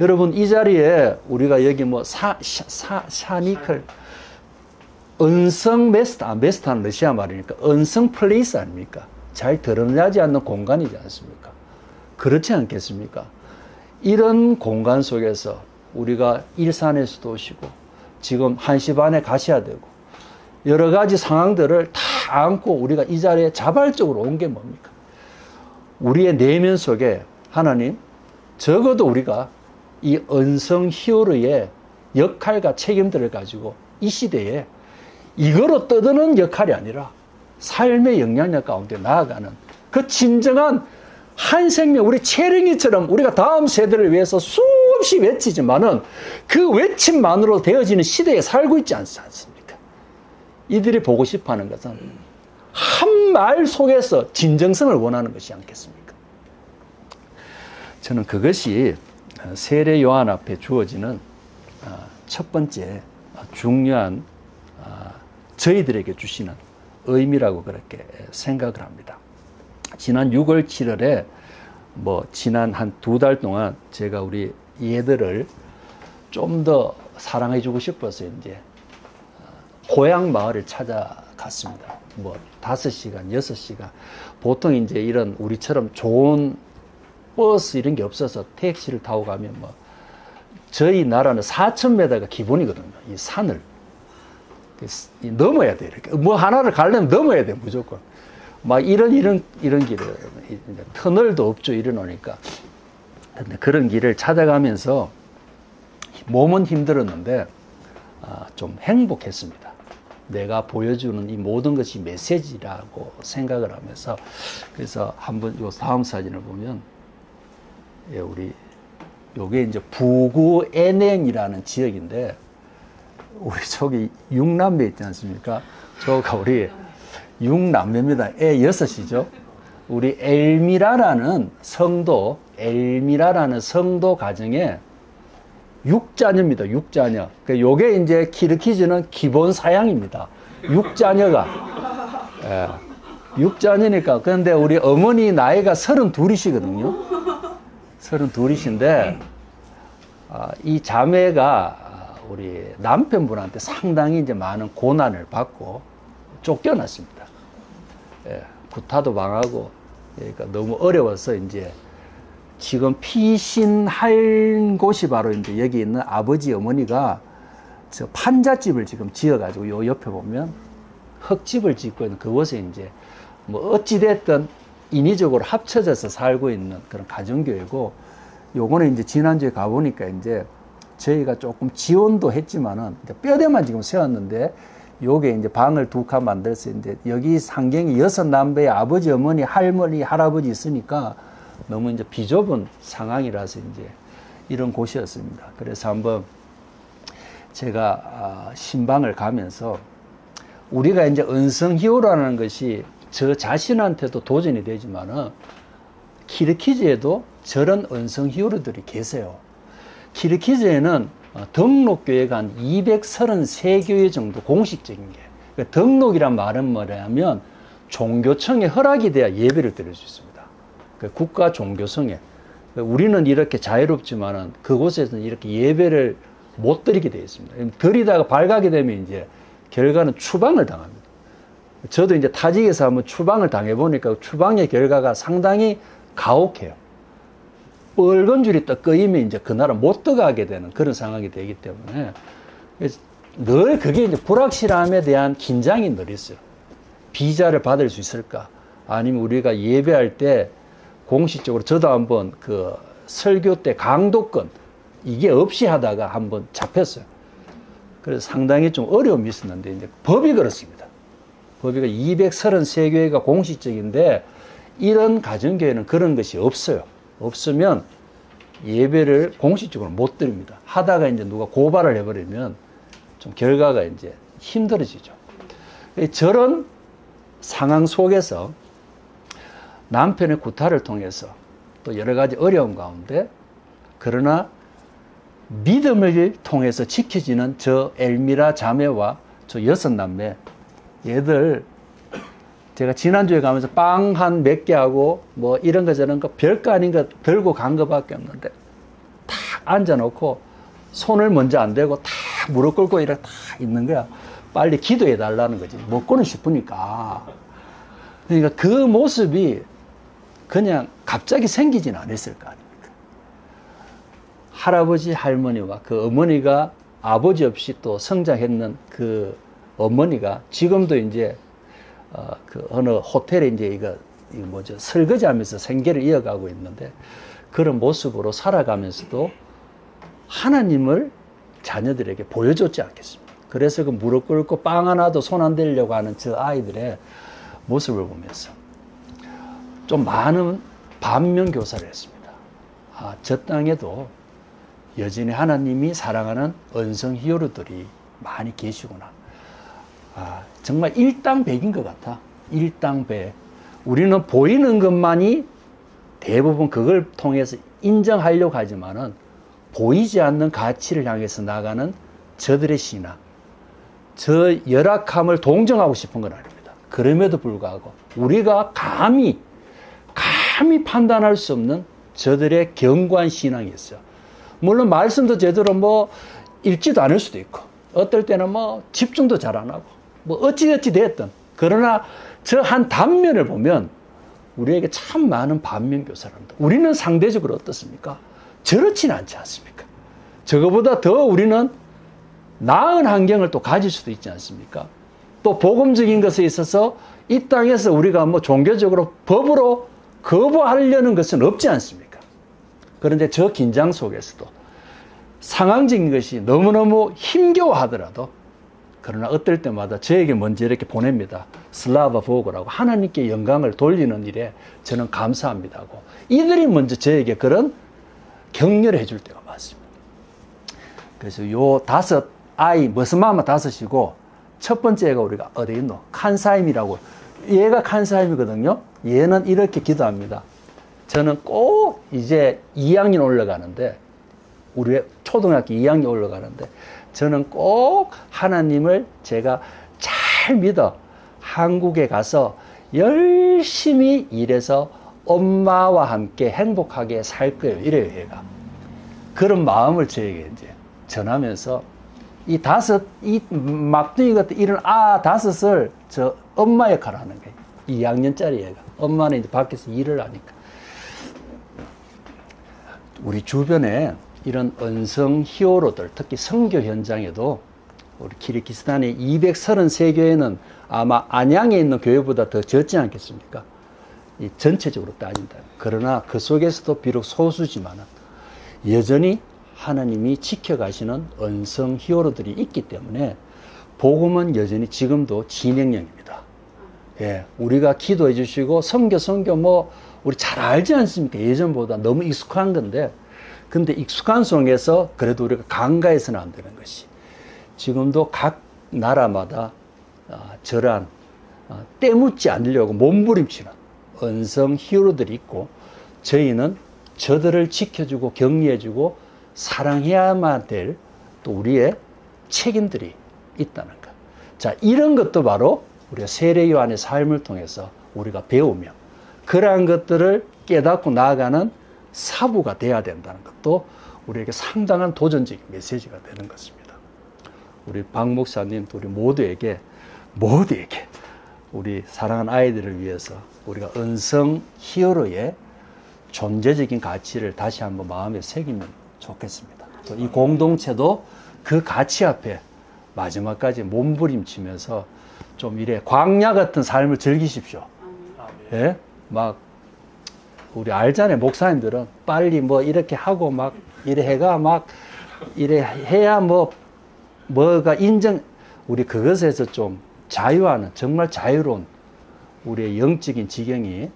여러분, 이 자리에 우리가 여기 뭐 샤니클, 은성 메스타는 러시아 말이니까 은성 플레이스 아닙니까? 잘 드러나지 않는 공간이지 않습니까? 그렇지 않겠습니까? 이런 공간 속에서 우리가 일산에서도 오시고 지금 1시 반에 가셔야 되고 여러 가지 상황들을 다 안고 우리가 이 자리에 자발적으로 온 게 뭡니까? 우리의 내면 속에 하나님, 적어도 우리가 이 은성 히어로의 역할과 책임들을 가지고 이 시대에 이거로 떠드는 역할이 아니라 삶의 영향력 가운데 나아가는 그 진정한 한 생명, 우리 채령이처럼 우리가 다음 세대를 위해서 수없이 외치지만은 그 외침만으로 되어지는 시대에 살고 있지 않습니까? 이들이 보고 싶어 하는 것은 한 말 속에서 진정성을 원하는 것이 않겠습니까? 저는 그것이 세례 요한 앞에 주어지는 첫 번째 중요한 저희들에게 주시는 의미라고 그렇게 생각을 합니다. 지난 6월, 7월에 지난 한 2달 동안 제가 우리 얘들을 좀 더 사랑해주고 싶어서 이제 고향 마을을 찾아갔습니다. 5시간, 6시간. 보통 이제 이런 우리처럼 좋은 버스 이런 게 없어서 택시를 타고 가면 저희 나라는 4,000m가 기본이거든요. 이 산을. 넘어야 돼, 이렇게. 하나를 가려면 넘어야 돼, 무조건. 이런 길을, 터널도 없죠, 이러노니까. 근데 그런 길을 찾아가면서 몸은 힘들었는데, 좀 행복했습니다. 내가 보여주는 이 모든 것이 메시지라고 생각을 하면서, 그래서 한번 요 다음 사진을 보면, 요게 이제 부구 애냉이라는 지역인데, 우리 저기 6남매 있지 않습니까? 저가 우리 6남매입니다. 애 6이죠. 우리 엘미라라는 성도 가정에 6자녀입니다. 6자녀. 요게 이제 키르키즈는 기본 사양입니다. 6자녀가. 예. 6자녀니까. 그런데 우리 어머니 나이가 32이시거든요. 32이신데, 이 자매가 우리 남편분한테 상당히 이제 많은 고난을 받고 쫓겨났습니다. 예, 구타도 망하고, 그러니까 너무 어려워서 이제 지금 피신할 곳이 바로 이제 여기 있는 아버지 어머니가 저 판잣집을 지금 지어가지고 요 옆에 보면 흙집을 짓고 있는 그곳에 이제 어찌됐든 인위적으로 합쳐져서 살고 있는 그런 가정교회고, 요거는 이제 지난주에 가보니까 이제 저희가 조금 지원도 했지만은 뼈대만 지금 세웠는데 요게 이제 방을 2칸 만들어서 이제 여기 상경이 6남배의 아버지, 어머니, 할머니, 할아버지 있으니까 너무 이제 비좁은 상황이라서 이제 이런 곳이었습니다. 그래서 한번 제가 신방을 가면서 우리가 이제 은성 히어로라는 것이 저 자신한테도 도전이 되지만은 키르키즈에도 저런 은성 히어로들이 계세요. 키르키즈에는 등록교회가 한 233교회 정도 공식적인 게. 그러니까 등록이란 말은 뭐냐면 종교청에 허락이 돼야 예배를 드릴 수 있습니다. 그러니까 국가 종교성에. 그러니까 우리는 이렇게 자유롭지만은 그곳에서는 이렇게 예배를 못 드리게 되어 있습니다. 드리다가 발각이 되면 이제 결과는 추방을 당합니다. 저도 이제 타직에서 한번 추방을 당해보니까 추방의 결과가 상당히 가혹해요. 빨간 줄이 딱 꺼이면 이제 그 나라 못 들어가게 되는 그런 상황이 되기 때문에 늘 그게 이제 불확실함에 대한 긴장이 늘 있어요. 비자를 받을 수 있을까? 아니면 우리가 예배할 때 공식적으로 저도 한번 그 설교 때 강도권 이게 없이 하다가 한번 잡혔어요. 그래서 상당히 좀 어려움이 있었는데 이제 법이 그렇습니다. 법이 233교회가 공식적인데 이런 가정교회는 그런 것이 없어요. 없으면 예배를 공식적으로 못 드립니다. 하다가 이제 누가 고발을 해버리면 좀 결과가 이제 힘들어지죠. 저런 상황 속에서 남편의 구타를 통해서 또 여러 가지 어려움 가운데 그러나 믿음을 통해서 지켜지는 저 엘미라 자매와 저 6남매 얘들 제가 지난주에 가면서 빵 한 몇 개 하고 뭐 이런 거 저런 거 별거 아닌 거 들고 간 거밖에 없는데 탁 앉아놓고 손을 먼저 안 대고 탁 무릎 꿇고 이렇게 탁 있는 거야. 빨리 기도해 달라는 거지. 먹고는 싶으니까. 그러니까 그 모습이 그냥 갑자기 생기진 않았을 거 아닙니까? 할아버지 할머니와 그 어머니가 아버지 없이 또 성장했는 그 어머니가 지금도 이제 그 어느 호텔에 이제 이거 뭐죠 설거지하면서 생계를 이어가고 있는데 그런 모습으로 살아가면서도 하나님을 자녀들에게 보여줬지 않겠습니까? 그래서 그 무릎 꿇고 빵 하나도 손 안 대려고 하는 저 아이들의 모습을 보면서 좀 많은 반면교사를 했습니다. 아, 저 땅에도 여전히 하나님이 사랑하는 언성 히어로들이 많이 계시구나. 아, 정말 일당백인 것 같아. 일당백. 우리는 보이는 것만이 대부분 그걸 통해서 인정하려고 하지만은 보이지 않는 가치를 향해서 나가는 저들의 신앙. 저 열악함을 동정하고 싶은 건 아닙니다. 그럼에도 불구하고 우리가 감히 판단할 수 없는 저들의 견고한 신앙이 있어요. 물론 말씀도 제대로 뭐 읽지도 않을 수도 있고 어떨 때는 뭐 집중도 잘 안 하고 뭐 어찌어찌 됐든 그러나 저 한 단면을 보면 우리에게 참 많은 반면교사랍니다. 우리는 상대적으로 어떻습니까? 저렇지는 않지 않습니까? 저거보다 더 우리는 나은 환경을 또 가질 수도 있지 않습니까? 또 복음적인 것에 있어서 이 땅에서 우리가 뭐 종교적으로 법으로 거부하려는 것은 없지 않습니까? 그런데 저 긴장 속에서도 상황적인 것이 너무너무 힘겨워하더라도 그러나 어떨 때마다 저에게 먼저 이렇게 보냅니다. 슬라바 보고라고 하나님께 영광을 돌리는 일에 저는 감사합니다고 이들이 먼저 저에게 그런 격려를 해줄 때가 많습니다. 그래서 요 5 아이 머스마마 5이고 첫 번째가 우리가 어디 있노? 칸사임이라고 얘가 칸사임이거든요. 얘는 이렇게 기도합니다. 저는 꼭 이제 2학년 올라가는데 우리 초등학교 2학년 올라가는데 저는 꼭 하나님을 제가 잘 믿어 한국에 가서 열심히 일해서 엄마와 함께 행복하게 살 거예요. 이래요, 얘가. 그런 마음을 저에게 이제 전하면서 이 막둥이 같은 이런 5을 저 엄마 역할을 하는 거예요. 2학년짜리 얘가. 엄마는 이제 밖에서 일을 하니까. 우리 주변에 이런 언성 히어로들, 특히 선교 현장에도 우리 키르기스탄의 233교회는 아마 안양에 있는 교회보다 더 적지 않겠습니까? 이 전체적으로 따진다. 그러나 그 속에서도 비록 소수지만은 여전히 하나님이 지켜가시는 언성 히어로들이 있기 때문에 복음은 여전히 지금도 진행형입니다. 예, 우리가 기도해 주시고 선교 뭐 우리 잘 알지 않습니까? 예전보다 너무 익숙한 건데 근데 익숙한 속에서 그래도 우리가 간과해서는 안 되는 것이 지금도 각 나라마다 저러한 때묻지 않으려고 몸부림치는 언성 히어로들이 있고 저희는 저들을 지켜주고 격려해주고 사랑해야만 될 또 우리의 책임들이 있다는 것. 자, 이런 것도 바로 우리가 세례 요한의 삶을 통해서 우리가 배우며 그러한 것들을 깨닫고 나아가는 사부가 돼야 된다는 것도 우리에게 상당한 도전적인 메시지가 되는 것입니다. 우리 박 목사님 또 우리 모두에게 우리 사랑하는 아이들을 위해서 우리가 언성 히어로의 존재적인 가치를 다시 한번 마음에 새기면 좋겠습니다. 또 이 공동체도 그 가치 앞에 마지막까지 몸부림치면서 좀 이래 광야 같은 삶을 즐기십시오. 예? 막 우리 알잖아요. 목사님들은 빨리 뭐 이렇게 하고 막 이래 해가 막 이래 해야 뭐가 인정, 우리 그것에서 좀 자유하는, 정말 자유로운 우리의 영적인 지경이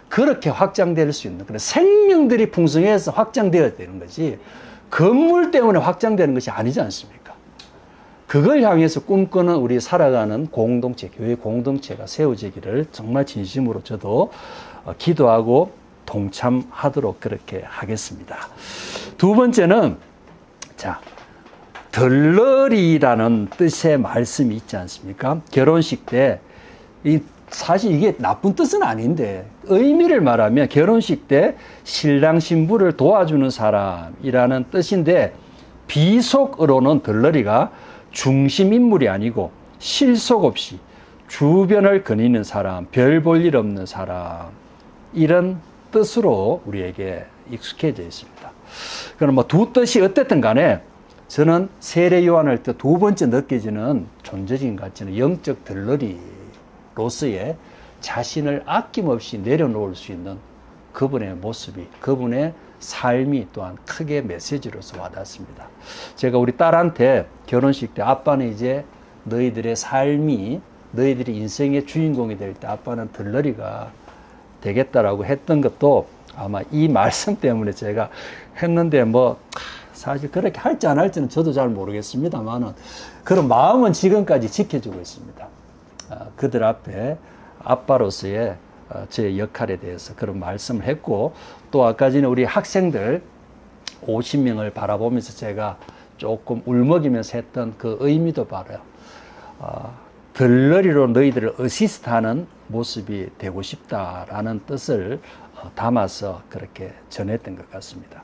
그렇게 확장될 수 있는, 그런 생명들이 풍성해서 확장되어야 되는 거지 건물 때문에 확장되는 것이 아니지 않습니까? 그걸 향해서 꿈꾸는 우리 살아가는 공동체, 교회 공동체가 세워지기를 정말 진심으로 저도 기도하고 동참하도록 그렇게 하겠습니다. 두 번째는, 자, 덜러리라는 뜻의 말씀이 있지 않습니까? 결혼식 때, 사실 이게 나쁜 뜻은 아닌데, 의미를 말하면 결혼식 때 신랑 신부를 도와주는 사람이라는 뜻인데, 비속어로는 덜러리가 중심 인물이 아니고 실속 없이 주변을 거니는 사람, 별 볼 일 없는 사람, 이런 뜻으로 우리에게 익숙해져 있습니다. 그럼 뭐 두 뜻이 어쨌든 간에 저는 세례 요한을 때 두 번째 느껴지는 존재적인 가치는 영적 덜러리로서의 자신을 아낌없이 내려놓을 수 있는 그분의 모습이, 그분의 삶이 또한 크게 메시지로서 와닿습니다. 제가 우리 딸한테 결혼식 때 아빠는 이제 너희들의 삶이, 너희들이 인생의 주인공이 될 때 아빠는 덜러리가 되겠다라고 했던 것도 아마 이 말씀 때문에 제가 했는데, 뭐 사실 그렇게 할지 안 할지는 저도 잘 모르겠습니다만은 그런 마음은 지금까지 지켜주고 있습니다. 그들 앞에 아빠로서의 제 역할에 대해서 그런 말씀을 했고, 또 아까 전에 우리 학생들 50명을 바라보면서 제가 조금 울먹이면서 했던 그 의미도 바로요. 덜러리로 너희들을 어시스트하는 모습이 되고 싶다라는 뜻을 담아서 그렇게 전했던 것 같습니다.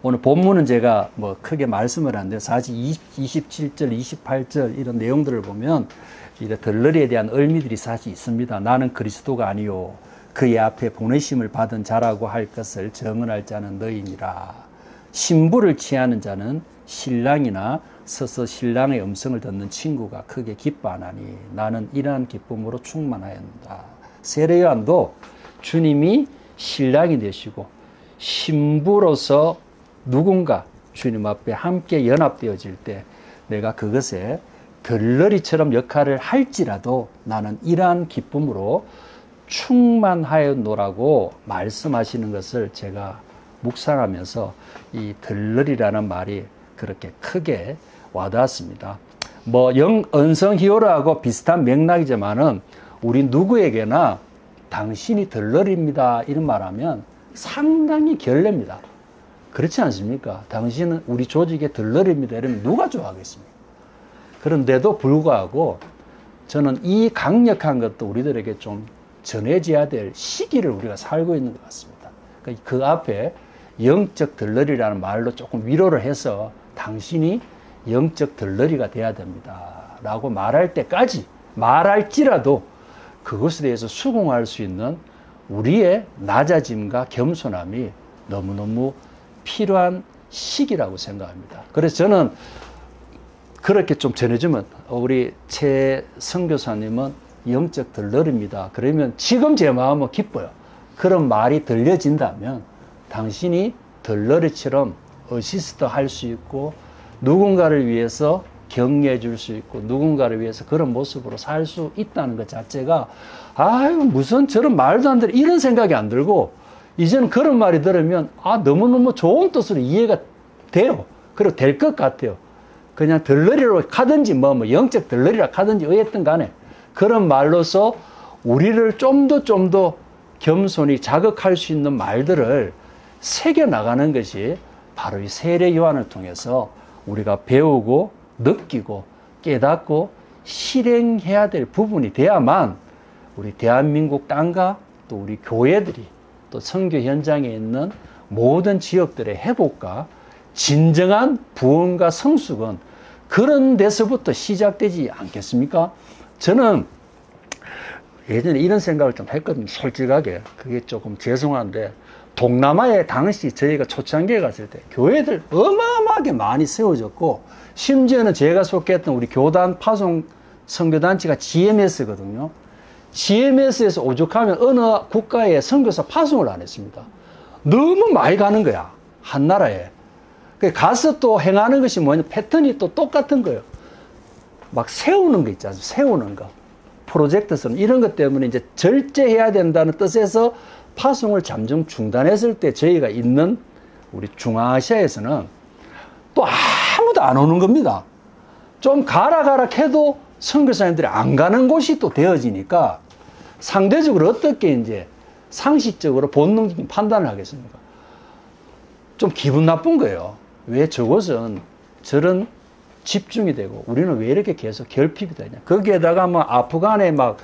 오늘 본문은 제가 뭐 크게 말씀을 안 돼요. 사실 27절, 28절 이런 내용들을 보면 이런 덜러리에 대한 의미들이 사실 있습니다. 나는 그리스도가 아니요 그의 앞에 보내심을 받은 자라고 할 것을 정언할 자는 너희니라. 신부를 취하는 자는 신랑이나 서서 신랑의 음성을 듣는 친구가 크게 기뻐하나니 나는 이러한 기쁨으로 충만하였다. 세례 요한도 주님이 신랑이 되시고 신부로서 누군가 주님 앞에 함께 연합되어질 때 내가 그것에 덜러리처럼 역할을 할지라도 나는 이러한 기쁨으로 충만하였노라고 말씀하시는 것을 제가 묵상하면서 이 덜러리라는 말이 그렇게 크게 와닿았습니다. 뭐 언성히오르하고 비슷한 맥락이지만은 우리 누구에게나 당신이 덜러리입니다 이런 말하면 상당히 결례입니다. 그렇지 않습니까? 당신은 우리 조직의 덜러리입니다 이러면 누가 좋아하겠습니까? 그런데도 불구하고 저는 이 강력한 것도 우리들에게 좀 전해져야 될 시기를 우리가 살고 있는 것 같습니다. 그 앞에 영적 덜러리라는 말로 조금 위로를 해서 당신이 영적 덜러리가 돼야 됩니다 라고 말할 때까지, 말할지라도 그것에 대해서 수긍할 수 있는 우리의 낮아짐과 겸손함이 너무너무 필요한 시기라고 생각합니다. 그래서 저는 그렇게 좀 전해주면, 우리 최 선교사님은 영적 덜러리입니다 그러면 지금 제 마음은 기뻐요. 그런 말이 들려진다면 당신이 덜러리처럼 어시스트 할 수 있고 누군가를 위해서 격려해 줄 수 있고 누군가를 위해서 그런 모습으로 살 수 있다는 것 자체가, 아유 무슨 저런 말도 안 되는 이런 생각이 안 들고, 이제는 그런 말이 들으면 너무너무 좋은 뜻으로 이해가 돼요. 그리고 될 것 같아요. 그냥 덜러리로 가든지 뭐 영적 덜러리라 하든지 어쨌든 간에 그런 말로서 우리를 좀 더 겸손히 자극할 수 있는 말들을 새겨나가는 것이 바로 이 세례 요한을 통해서 우리가 배우고 느끼고 깨닫고 실행해야 될 부분이 돼야만 우리 대한민국 땅과 또 우리 교회들이 또 선교 현장에 있는 모든 지역들의 회복과 진정한 부흥과 성숙은 그런 데서부터 시작되지 않겠습니까? 저는 예전에 이런 생각을 좀 했거든요. 솔직하게. 그게 조금 죄송한데 동남아에 당시 저희가 초창기에 갔을 때 교회들 어마어마하게 많이 세워졌고, 심지어는 제가 속했던 우리 교단 파송 선교단체가 GMS거든요. GMS에서 오죽하면 어느 국가에 선교사 파송을 안 했습니다. 너무 많이 가는 거야, 한 나라에. 가서 또 행하는 것이 뭐냐, 패턴이 또 똑같은 거예요. 막 세우는 거 있지 않습니까? 세우는 거. 프로젝트선 이런 것 때문에 이제 절제해야 된다는 뜻에서 파송을 잠정 중단했을 때 저희가 있는 우리 중앙아시아에서는 또 아무도 안 오는 겁니다. 좀 가라 해도 선교사님들이 안 가는 곳이 또 되어지니까 상대적으로 어떻게 이제 상식적으로 본능적인 판단을 하겠습니까? 좀 기분 나쁜 거예요. 왜 저곳은 저런 집중이 되고 우리는 왜 이렇게 계속 결핍이 되냐. 거기에다가 뭐 아프간에 막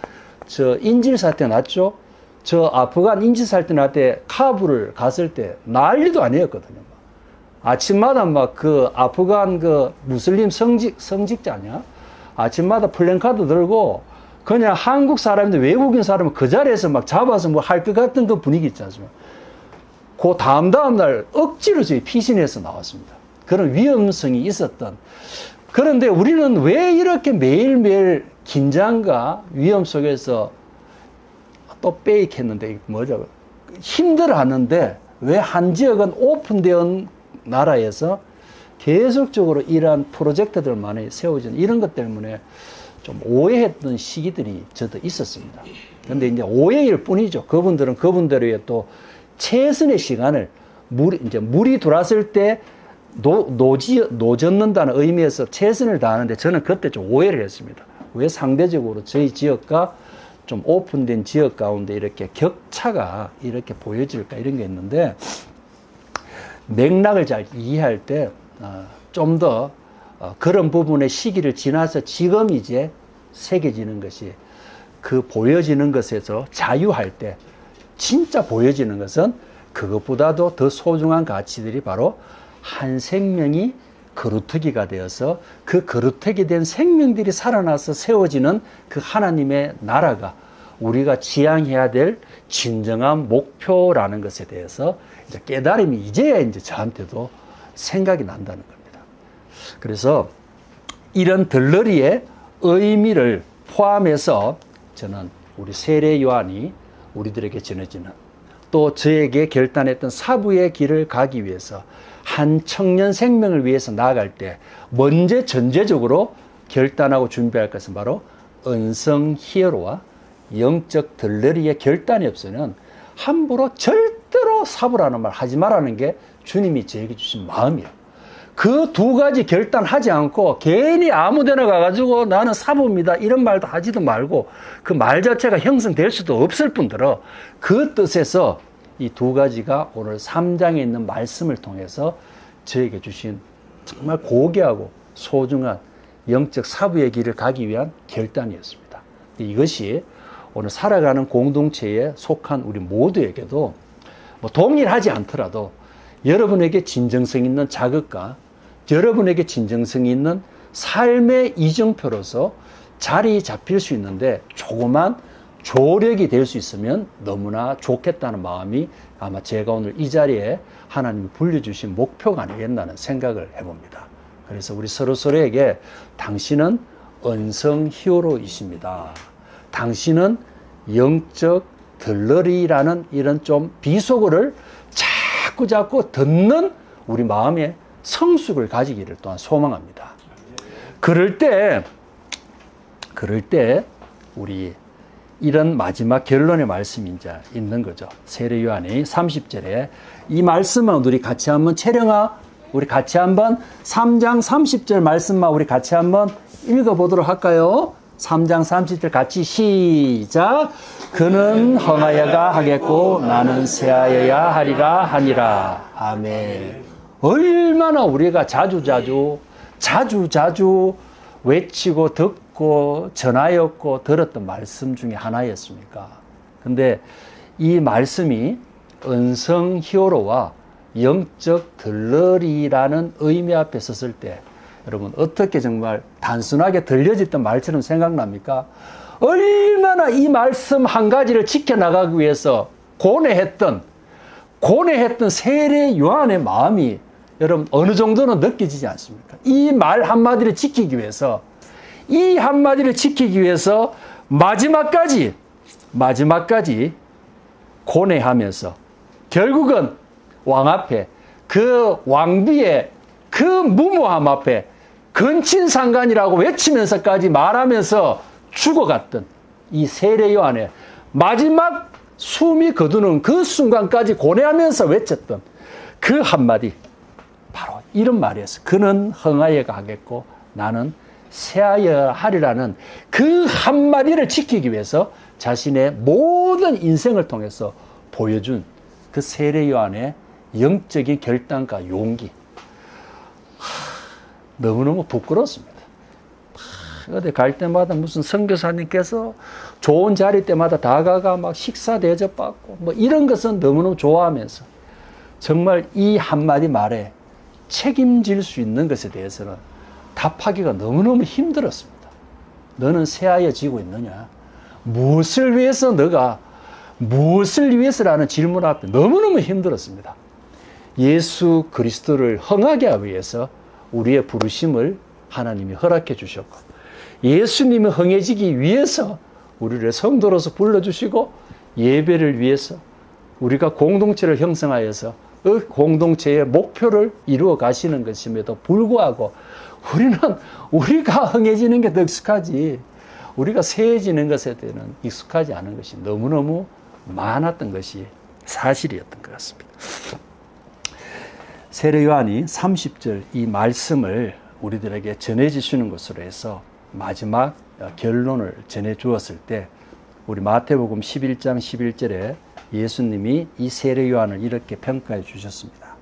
저 인질 사태 났죠. 저 아프간 인질 사태 날 때 카불을 갔을 때 난리도 아니었거든요. 아침마다 막 그 아프간 그 무슬림 성직자냐? 아침마다 플랜카드 들고 그냥 한국 사람인데 외국인 사람은 그 자리에서 막 잡아서 뭐 할 것 같은 그 분위기 있지 않습니까? 그 다음 날 억지로 저희 피신해서 나왔습니다. 그런 위험성이 있었던. 그런데 우리는 왜 이렇게 매일매일 긴장과 위험 속에서 또 빼익했는데 뭐죠? 힘들어 하는데 왜 한 지역은 오픈된 나라에서 계속적으로 이러한 프로젝트들 많이 세워지는 이런 것 때문에 좀 오해했던 시기들이 저도 있었습니다. 그런데 이제 오해일 뿐이죠. 그분들은 그분들의 또 최선의 시간을 물이 들어왔을 때 노젓는다는 의미에서 최선을 다하는데 저는 그때 좀 오해를 했습니다. 왜 상대적으로 저희 지역과 좀 오픈된 지역 가운데 이렇게 격차가 이렇게 보여질까 이런 게 있는데 맥락을 잘 이해할 때 좀 더 그런 부분의 시기를 지나서 지금 이제 새겨지는 것이 그 보여지는 것에서 자유할 때 진짜 보여지는 것은 그것보다도 더 소중한 가치들이 바로 한 생명이 거루터기가 되어서 그 거루터기 된 생명들이 살아나서 세워지는 그 하나님의 나라가 우리가 지향해야 될 진정한 목표라는 것에 대해서 이제 깨달음이 이제야 이제 저한테도 생각이 난다는 겁니다. 그래서 이런 들러리의 의미를 포함해서 저는 우리 세례 요한이 우리들에게 전해지는 또 저에게 결단했던 사부의 길을 가기 위해서 한 청년 생명을 위해서 나아갈 때 먼저 전제적으로 결단하고 준비할 것은 바로 은성 히어로와 영적 들러리의 결단이 없으면 함부로 절대로 사부라는 말 하지 말라는 게 주님이 저에게 주신 마음이에요. 그 두 가지 결단하지 않고 괜히 아무 데나 가가지고 나는 사부입니다 이런 말도 하지도 말고 그 말 자체가 형성될 수도 없을 뿐더러 그 뜻에서 이 두 가지가 오늘 3장에 있는 말씀을 통해서 저에게 주신 정말 고귀하고 소중한 영적 사부의 길을 가기 위한 결단이었습니다. 이것이 오늘 살아가는 공동체에 속한 우리 모두에게도 뭐 동일하지 않더라도 여러분에게 진정성 있는 자극과 여러분에게 진정성이 있는 삶의 이정표로서 자리 잡힐 수 있는데 조그만 조력이 될 수 있으면 너무나 좋겠다는 마음이 아마 제가 오늘 이 자리에 하나님이 불려주신 목표가 아니겠나는 생각을 해봅니다. 그래서 우리 서로서로에게 당신은 은성 히어로이십니다. 당신은 영적 들러리라는 이런 좀 비속어를 자꾸 듣는 우리 마음의 성숙을 가지기를 또한 소망합니다. 그럴 때 우리 이런 마지막 결론의 말씀이 이제 있는 거죠. 세례 요한이 30절에 이 말씀만 우리 같이 한번 채령아 우리 같이 한번 3장 30절 말씀만 우리 같이 한번 읽어보도록 할까요? 3장 30절 같이 시작. 그는 흥하여야 하겠고 나는 쇠하여야 하리라 하니라. 아멘. 얼마나 우리가 자주 외치고 듣고 전하였고 들었던 말씀 중에 하나였습니까? 근데 이 말씀이 은성 히어로와 영적 들러리라는 의미 앞에 섰을 때 여러분 어떻게 정말 단순하게 들려졌던 말처럼 생각납니까? 얼마나 이 말씀 한 가지를 지켜나가기 위해서 고뇌했던 고뇌했던 세례 요한의 마음이 여러분 어느 정도는 느껴지지 않습니까? 이 말 한마디를 지키기 위해서, 이 한마디를 지키기 위해서 마지막까지 고뇌하면서 결국은 왕 앞에, 그 왕비의 그 무모함 앞에 근친상간이라고 외치면서까지 말하면서 죽어갔던 이 세례 요한의 마지막 숨이 거두는 그 순간까지 고뇌하면서 외쳤던 그 한마디, 바로 이런 말이었어요. 그는 흥하여 가겠고 나는 쇠하여 하리라는 그 한마디를 지키기 위해서 자신의 모든 인생을 통해서 보여준 그 세례 요한의 영적인 결단과 용기, 너무너무 부끄럽습니다. 어디 갈 때마다 무슨 선교사님께서 좋은 자리 때마다 다가가 막 식사 대접받고 뭐 이런 것은 너무너무 좋아하면서 정말 이 한마디 말에 책임질 수 있는 것에 대해서는 답하기가 너무너무 힘들었습니다. 너는 쇠하여지고 있느냐? 무엇을 위해서 너가 무엇을 위해서라는 질문 앞에 너무너무 힘들었습니다. 예수 그리스도를 흥하게 하기 위해서 우리의 부르심을 하나님이 허락해 주셨고, 예수님이 흥해지기 위해서 우리를 성도로서 불러주시고, 예배를 위해서 우리가 공동체를 형성하여서 그 공동체의 목표를 이루어 가시는 것임에도 불구하고 우리는 우리가 흥해지는 게 더 익숙하지, 우리가 쇠해지는 것에 대해서는 익숙하지 않은 것이 너무너무 많았던 것이 사실이었던 것 같습니다. 세례 요한이 30절 이 말씀을 우리들에게 전해주시는 것으로 해서 마지막 결론을 전해 주었을 때, 우리 마태복음 11장 11절에 예수님이 이 세례 요한을 이렇게 평가해 주셨습니다.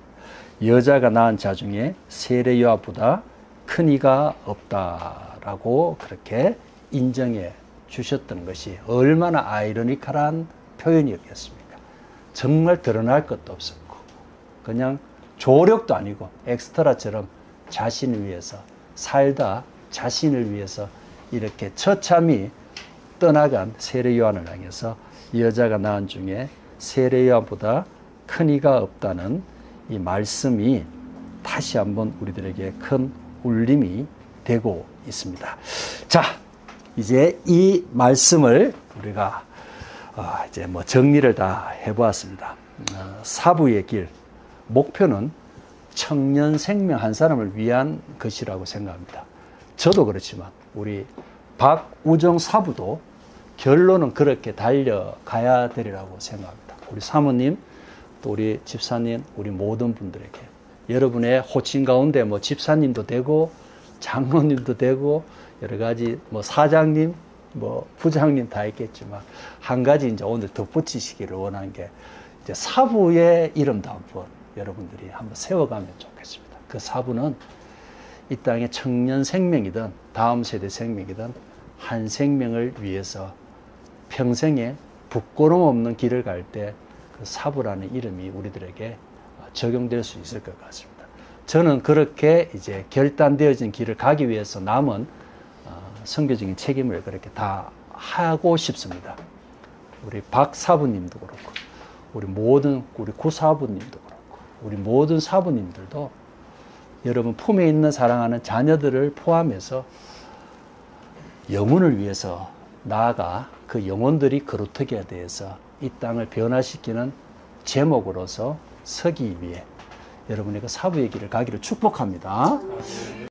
여자가 낳은 자 중에 세례 요한보다 큰 이가 없다라고 그렇게 인정해 주셨던 것이 얼마나 아이러니컬한 표현이었겠습니까? 정말 드러날 것도 없었고 그냥 조력도 아니고 엑스트라처럼 자신을 위해서 살다 자신을 위해서 이렇게 처참히 떠나간 세례 요한을 향해서 여자가 낳은 중에 세례 요한보다 큰 이가 없다는 이 말씀이 다시 한번 우리들에게 큰 울림이 되고 있습니다. 자, 이제 이 말씀을 우리가 이제 뭐 정리를 다 해보았습니다. 사부의 길, 목표는 청년 생명 한 사람을 위한 것이라고 생각합니다. 저도 그렇지만 우리 박우정 사부도 결론은 그렇게 달려가야 되리라고 생각합니다. 우리 사모님, 또 우리 집사님, 우리 모든 분들에게 여러분의 호칭 가운데 뭐 집사님도 되고 장로님도 되고 여러 가지 뭐 사장님, 뭐 부장님 다 있겠지만 한 가지 이제 오늘 덧붙이시기를 원하는 게 이제 사부의 이름도 한번 여러분들이 한번 세워가면 좋겠습니다. 그 사부는 이 땅의 청년 생명이든 다음 세대 생명이든 한 생명을 위해서 평생에 부끄러움 없는 길을 갈 때 그 사부라는 이름이 우리들에게 적용될 수 있을 것 같습니다. 저는 그렇게 이제 결단되어진 길을 가기 위해서 남은 선교적인 책임을 그렇게 다 하고 싶습니다. 우리 박 사부님도 그렇고 우리 모든 우리 구사부님도 그렇고 우리 모든 사부님들도 여러분 품에 있는 사랑하는 자녀들을 포함해서 영혼을 위해서 나아가 그 영혼들이 거룩하게 대해서 이 땅을 변화시키는 제목으로서 서기 위해 여러분의 그 사부의 길을 가기를 축복합니다.